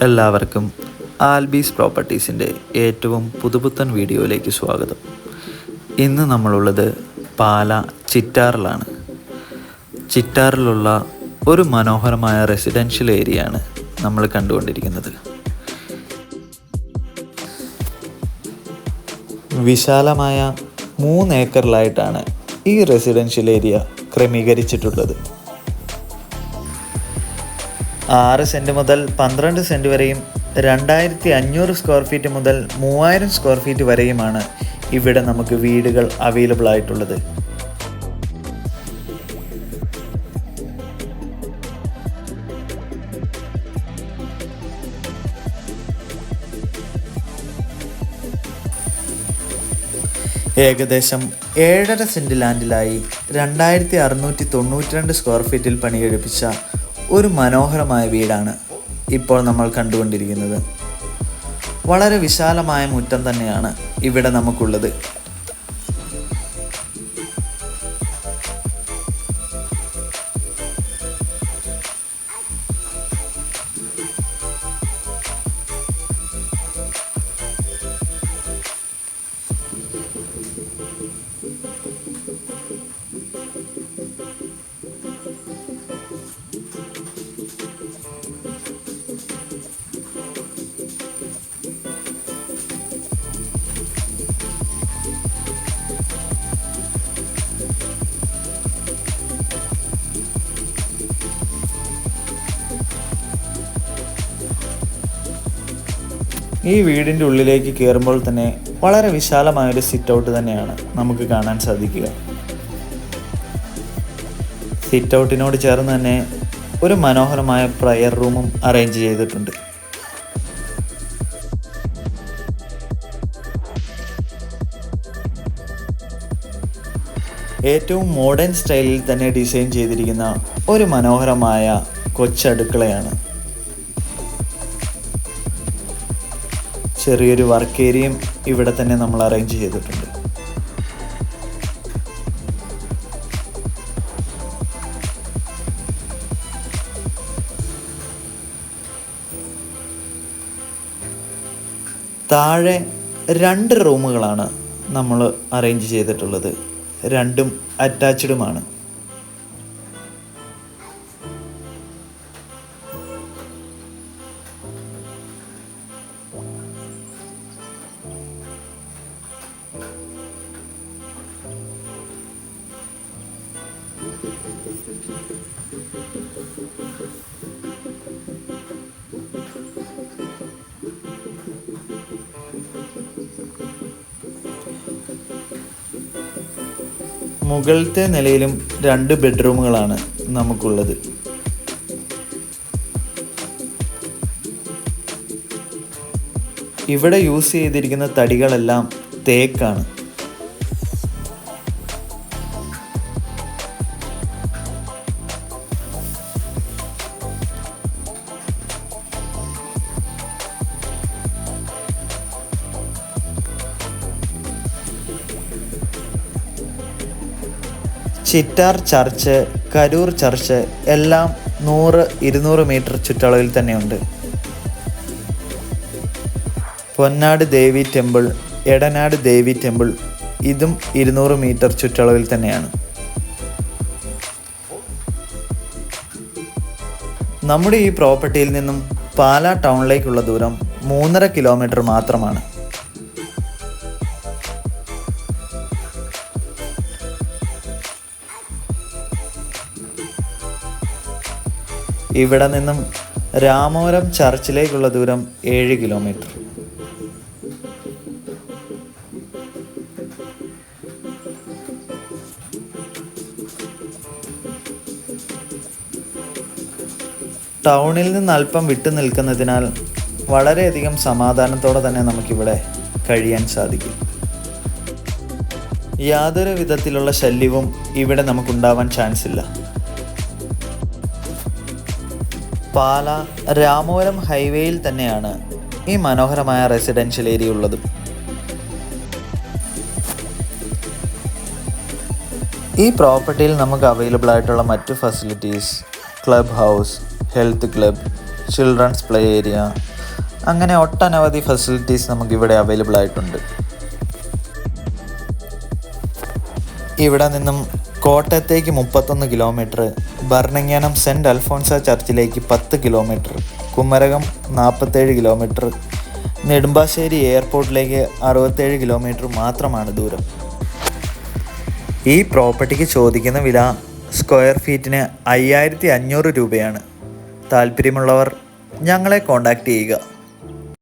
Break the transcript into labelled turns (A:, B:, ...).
A: എല്ലാവർക്കും ആൽബീസ് പ്രോപ്പർട്ടീസിൻ്റെ ഏറ്റവും പുതുപുത്തൻ വീഡിയോയിലേക്ക് സ്വാഗതം. ഇന്ന് നമ്മളുള്ളത് പാല ചിറ്റാറിലാണ്. ചിറ്റാറിലുള്ള ഒരു മനോഹരമായ റെസിഡൻഷ്യൽ ഏരിയയാണ് നമ്മൾ കണ്ടുകൊണ്ടിരിക്കുന്നത്. വിശാലമായ 3 ഏക്കറിലായിട്ടാണ് ഈ റെസിഡൻഷ്യൽ ഏരിയ ക്രമീകരിച്ചിട്ടുള്ളത്. 6 സെൻറ്റ് മുതൽ 12 സെൻറ്റ് വരെയും 2500 സ്ക്വയർ ഫീറ്റ് മുതൽ 3000 സ്ക്വയർ ഫീറ്റ് വരെയുമാണ് ഇവിടെ നമുക്ക് വീടുകൾ അവൈലബിൾ ആയിട്ടുള്ളത്. ഏകദേശം 7.5 സെൻറ്റ് ലാൻഡിലായി 2692 സ്ക്വയർ ഫീറ്റിൽ പണികഴിപ്പിച്ച ഒരു മനോഹരമായ വീടാണ് ഇപ്പോൾ നമ്മൾ കണ്ടുകൊണ്ടിരിക്കുന്നത്. വളരെ വിശാലമായ മുറ്റം തന്നെയാണ് ഇവിടെ നമുക്കുള്ളത്. ഈ വീടിൻ്റെ ഉള്ളിലേക്ക് കയറുമ്പോൾ തന്നെ വളരെ വിശാലമായൊരു സിറ്റ് ഔട്ട് തന്നെയാണ് നമുക്ക് കാണാൻ സാധിക്കുക. സിറ്റ് ഔട്ടിനോട് ചേർന്ന് തന്നെ ഒരു മനോഹരമായ പ്രയർ റൂമും അറേഞ്ച് ചെയ്തിട്ടുണ്ട്. ഏറ്റവും മോഡേൺ സ്റ്റൈലിൽ തന്നെ ഡിസൈൻ ചെയ്തിരിക്കുന്ന ഒരു മനോഹരമായ കൊച്ചടുക്കളയാണ്. ചെറിയൊരു വർക്ക് ഏരിയയും ഇവിടെ തന്നെ നമ്മൾ അറേഞ്ച് ചെയ്തിട്ടുണ്ട്. താഴെ 2 റൂമുകളാണ് നമ്മൾ അറേഞ്ച് ചെയ്തിട്ടുള്ളത്. രണ്ടും അറ്റാച്ച്ഡുമാണ്. മുകളിലത്തെ നിലയിലും 2 ബെഡ്റൂമുകളാണ് നമുക്കുള്ളത്. ഇവിടെ യൂസ് ചെയ്തിരിക്കുന്ന തടികളെല്ലാം തേക്കാണ്. ചിറ്റാർ ചർച്ച്, കരൂർ ചർച്ച് എല്ലാം 100-200 മീറ്റർ ചുറ്റളവിൽ തന്നെയുണ്ട്. പൊന്നാട് ദേവി ടെമ്പിൾ, എടനാട് ദേവി ടെമ്പിൾ ഇതും 200 മീറ്റർ ചുറ്റളവിൽ തന്നെയാണ്. നമ്മുടെ ഈ പ്രോപ്പർട്ടിയിൽ നിന്നും പാല ടൗണിലേക്കുള്ള ദൂരം 3.5 കിലോമീറ്റർ മാത്രമാണ്. ഇവിടെ നിന്നും രാമപുരം ചർച്ചിലേക്കുള്ള ദൂരം 7 കിലോമീറ്റർ. ടൗണിൽ നിന്ന് അല്പം വിട്ടു നിൽക്കുന്നതിനാൽ വളരെയധികം സമാധാനത്തോടെ തന്നെ നമുക്കിവിടെ കഴിയാൻ സാധിക്കും. യാതൊരു വിധത്തിലുള്ള ശല്യവും ഇവിടെ നമുക്കുണ്ടാവാൻ ചാൻസ് ഇല്ല. പാല രാമപുരം ഹൈവേയിൽ തന്നെയാണ് ഈ മനോഹരമായ റെസിഡൻഷ്യൽ ഏരിയ ഉള്ളത്. ഈ പ്രോപ്പർട്ടിയിൽ നമുക്ക് അവൈലബിൾ ആയിട്ടുള്ള മറ്റു facilities club house, health club, children's play area, അങ്ങനെ ഒട്ടനവധി ഫെസിലിറ്റീസ് നമുക്കിവിടെ അവൈലബിൾ ആയിട്ടുണ്ട്. ഇവിടെ നിന്നും കോട്ടയത്തേക്ക് 31 കിലോമീറ്റർ, ഭരണങ്ങാനം സെൻറ്റ് അൽഫോൺസ ചർച്ചിലേക്ക് 10 കിലോമീറ്റർ, കുമരകം 47 കിലോമീറ്റർ, നെടുമ്പാശ്ശേരി എയർപോർട്ടിലേക്ക് 67 കിലോമീറ്റർ മാത്രമാണ് ദൂരം. ഈ പ്രോപ്പർട്ടിക്ക് ചോദിക്കുന്ന വില സ്ക്വയർ ഫീറ്റിന് 5500 രൂപയാണ്. താല്പര്യമുള്ളവർ ഞങ്ങളെ കോൺടാക്റ്റ് ചെയ്യുക.